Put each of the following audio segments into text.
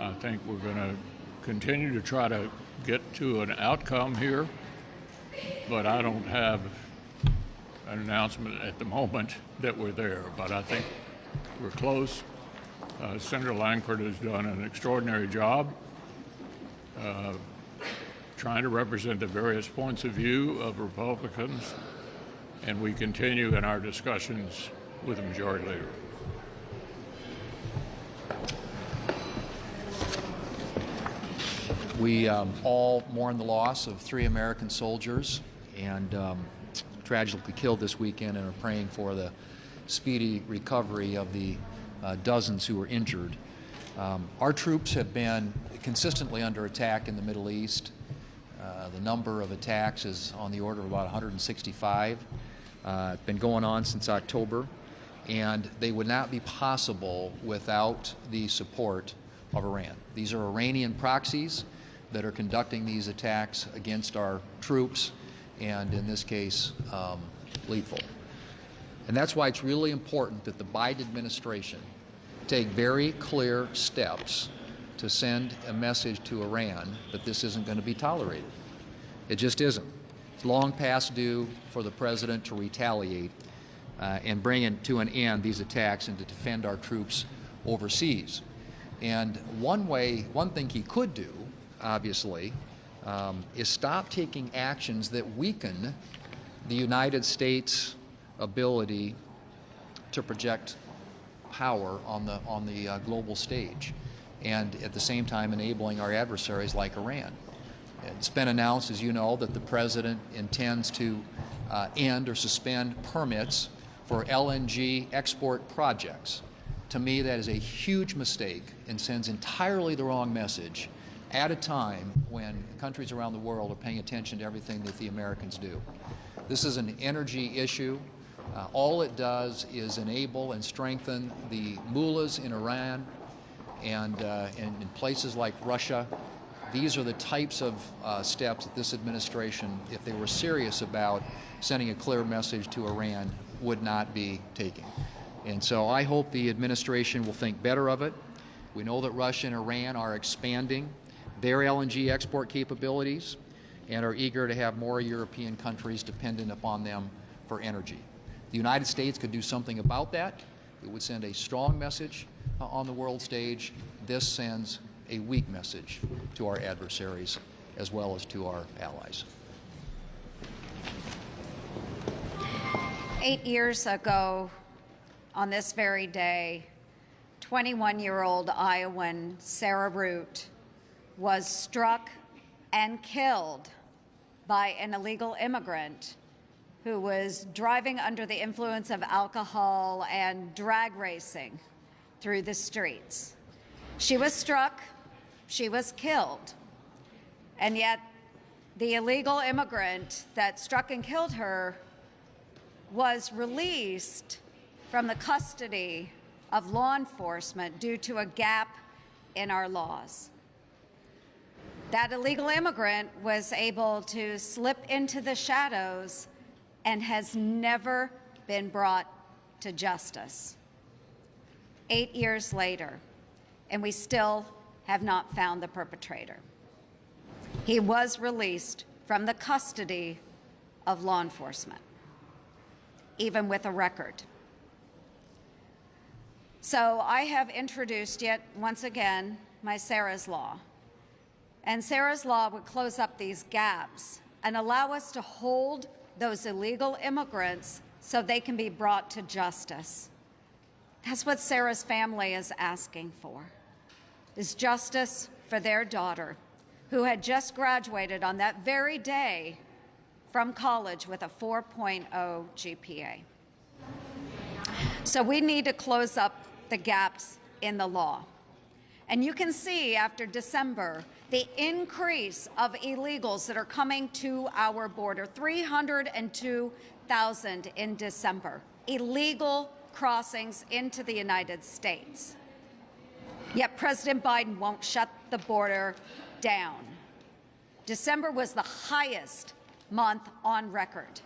I think we're going to continue to try to get to an outcome here, but I don't have an announcement at the moment that we're there. But I think we're close. Senator Langford has done an extraordinary job trying to represent the various points of view of Republicans, and we continue in our discussions with the Majority Leader. We all mourn the loss of 3 American soldiers and tragically killed this weekend, and are praying for the speedy recovery of the dozens who were injured. Our troops have been consistently under attack in the Middle East. The number of attacks is on the order of about 165. It's been going on since October, and they would not be possible without the support of Iran. These are Iranian proxies that are conducting these attacks against our troops, and in this case, lethal. And that's why it's really important that the Biden administration take very clear steps to send a message to Iran that this isn't going to be tolerated. It just isn't. It's long past due for the president to retaliate and bring to an end these attacks and to defend our troops overseas. And one thing he could do, obviously, is stop taking actions that weaken the United States' ability to project power on the global stage, and at the same time enabling our adversaries like Iran. It's been announced, as you know, that the president intends to end or suspend permits for LNG export projects. To me, that is a huge mistake and sends entirely the wrong message at a time when countries around the world are paying attention to everything that the Americans do. This is an energy issue. All it does is enable and strengthen the mullahs in Iran and in places like Russia. These are the types of steps that this administration, if they were serious about sending a clear message to Iran, would not be taking. And so I hope the administration will think better of it. We know that Russia and Iran are expanding their LNG export capabilities and are eager to have more European countries dependent upon them for energy. The United States could do something about that. It would send a strong message on the world stage. This sends a weak message to our adversaries as well as to our allies. 8 years ago, on this very day, 21-year-old Iowan Sarah Root was struck and killed by an illegal immigrant who was driving under the influence of alcohol and drag racing through the streets. She was struck, she was killed, and yet the illegal immigrant that struck and killed her was released from the custody of law enforcement due to a gap in our laws. That illegal immigrant was able to slip into the shadows and has never been brought to justice. 8 years later, and we still have not found the perpetrator. He was released from the custody of law enforcement, even with a record. So I have introduced yet once again my Sarah's Law. And Sarah's Law would close up these gaps and allow us to hold those illegal immigrants so they can be brought to justice. That's what Sarah's family is asking for, is justice for their daughter, who had just graduated on that very day from college with a 4.0 GPA. So we need to close up the gaps in the law. And you can see after December, the increase of illegals that are coming to our border, 302,000 in December, illegal crossings into the United States. Yet President Biden won't shut the border down. December was the highest month on record.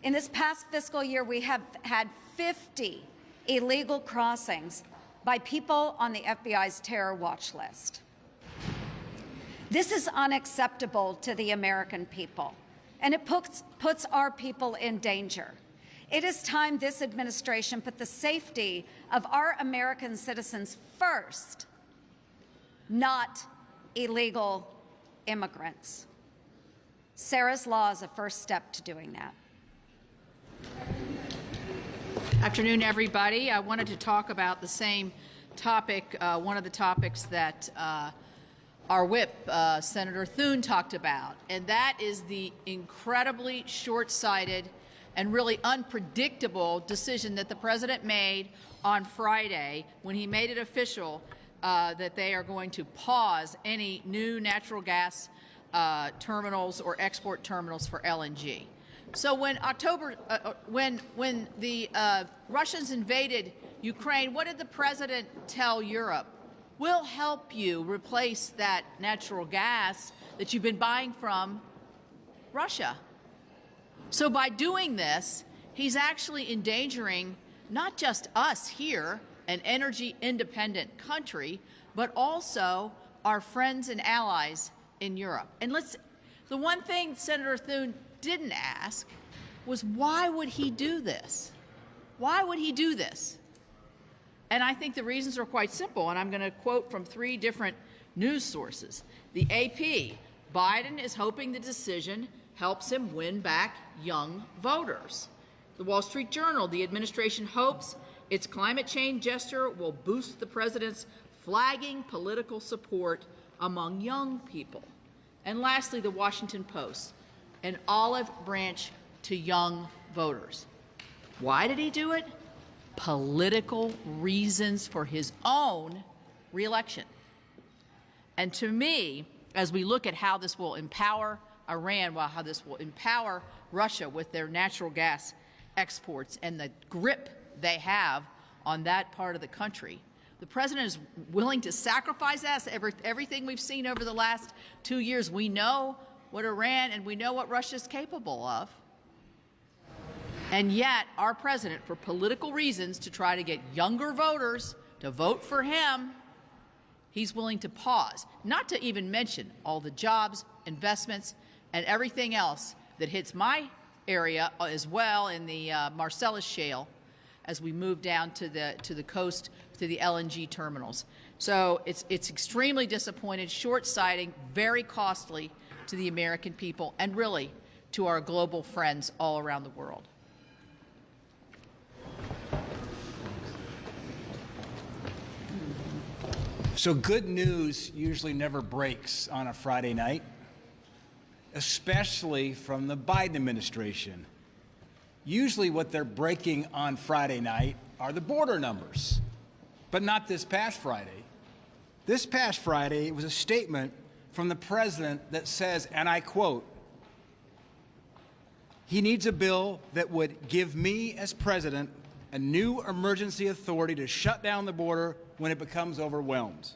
In this past fiscal year, we have had 50 illegal crossings by people on the FBI's terror watch list. This is unacceptable to the American people, and it puts our people in danger. It is time this administration put the safety of our American citizens first, not illegal immigrants. Sarah's law is a first step to doing that. Afternoon, everybody. I wanted to talk about the same topic, one of the topics that our whip, Senator Thune, talked about, and that is the incredibly short-sighted and really unpredictable decision that the president made on Friday when he made it official that they are going to pause any new natural gas terminals or export terminals for LNG. So when when the Russians invaded Ukraine, what did the president tell Europe? We'll help you replace that natural gas that you've been buying from Russia. So by doing this, he's actually endangering not just us here, an energy independent country, but also our friends and allies in Europe. And the one thing Senator Thune didn't ask was, why would he do this? Why would he do this? And I think the reasons are quite simple, and I'm going to quote from 3 different news sources. The AP, Biden is hoping the decision helps him win back young voters. The Wall Street Journal, the administration hopes its climate change gesture will boost the president's flagging political support among young people. And lastly, the Washington Post, an olive branch to young voters. Why did he do it? Political reasons for his own reelection. And to me, as we look at how this will empower Iran, how this will empower Russia with their natural gas exports and the grip they have on that part of the country, the president is willing to sacrifice that. Everything we've seen over the last 2 years, we know what Iran and we know what Russia is capable of. And yet, our president, for political reasons, to try to get younger voters to vote for him, he's willing to pause, not to even mention all the jobs, investments, and everything else that hits my area as well in the Marcellus Shale as we move down to the coast to the LNG terminals. So it's extremely disappointing, short-sighted, very costly to the American people and really to our global friends all around the world. So good news usually never breaks on a Friday night, especially from the Biden administration. Usually what they're breaking on Friday night are the border numbers, but not this past Friday. This past Friday, it was a statement from the president that says, and I quote, "He needs a bill that would give me, as president, a new emergency authority to shut down the border when it becomes overwhelmed.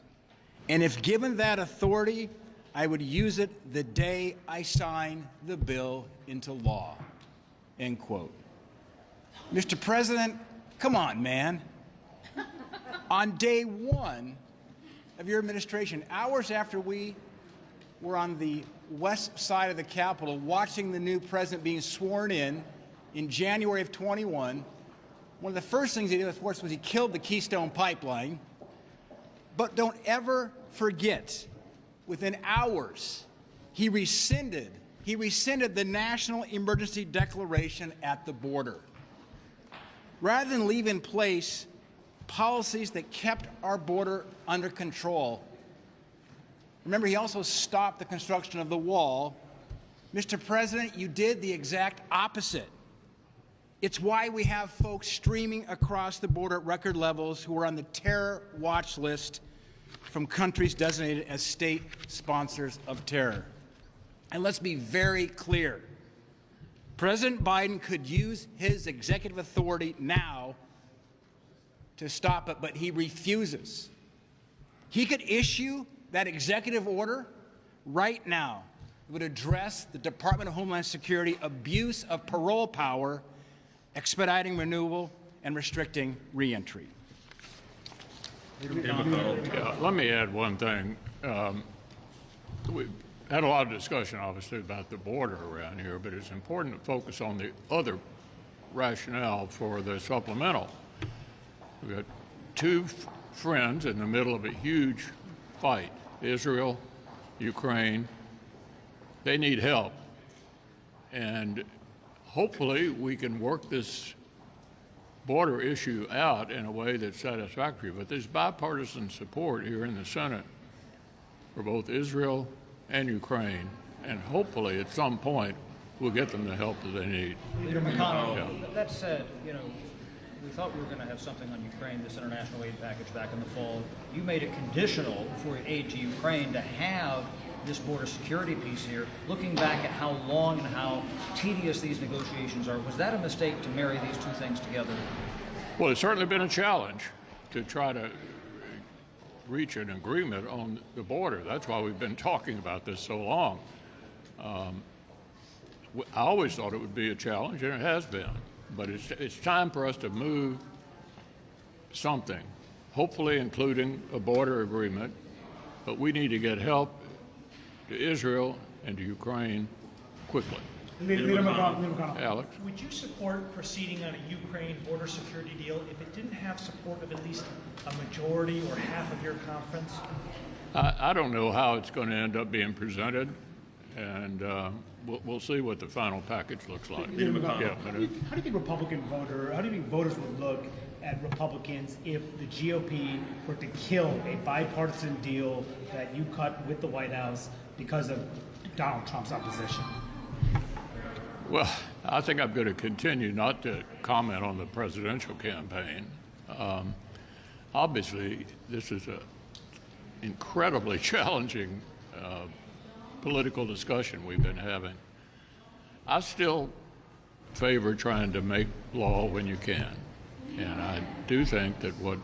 And if given that authority, I would use it the day I sign the bill into law." End quote. Mr. President, come on, man. On day 1 of your administration, hours after we were on the west side of the Capitol watching the new president being sworn in January of 21, one of the first things he did, of course, was he killed the Keystone Pipeline. But don't ever forget, within hours, he rescinded the national emergency declaration at the border. Rather than leave in place policies that kept our border under control. Remember, he also stopped the construction of the wall. Mr. President, you did the exact opposite. It's why we have folks streaming across the border at record levels who are on the terror watch list from countries designated as state sponsors of terror. And let's be very clear. President Biden could use his executive authority now to stop it, but he refuses. He could issue that executive order right now. It would address the Department of Homeland Security abuse of parole power, expediting renewal and restricting reentry. Yeah, let me add one thing. We've had a lot of discussion, obviously, about the border around here, but it's important to focus on the other rationale for the supplemental. We've got two friends in the middle of a huge fight, Israel, Ukraine. They need help. And hopefully we can work this border issue out in a way that's satisfactory. But there's bipartisan support here in the Senate for both Israel and Ukraine. And hopefully at some point we'll get them the help that they need. Leader McConnell, Yeah. that said, we thought we were going to have something on Ukraine, this international aid package back in the fall. You made it conditional for aid to Ukraine to have this border security piece here. Looking back at how long and how tedious these negotiations are, was that a mistake to marry these two things together? Well, it's certainly been a challenge to try to reach an agreement on the border. That's why we've been talking about this so long. I always thought it would be a challenge, and it has been. But it's time for us to move something, hopefully including a border agreement. But we need to get help to Israel and to Ukraine quickly. Leader McConnell. Alex? Would you support proceeding on a Ukraine border security deal if it didn't have support of at least a majority or half of your conference? I don't know how it's going to end up being presented, and we'll see what the final package looks like. Leader McConnell, Yeah, how do you think how do you think voters would look at Republicans if the GOP were to kill a bipartisan deal that you cut with the White House because of Donald Trump's opposition? Well, I think I'm going to continue not to comment on the presidential campaign. Obviously, this is an incredibly challenging political discussion we've been having. I still favor trying to make law when you can. And I do think that what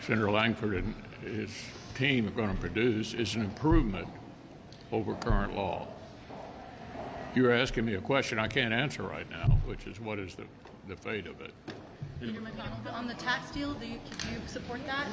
Senator Langford and his team are going to produce is an improvement over current law. You're asking me a question I can't answer right now, which is what is the fate of it? Leader McConnell, on the tax deal, do you support that?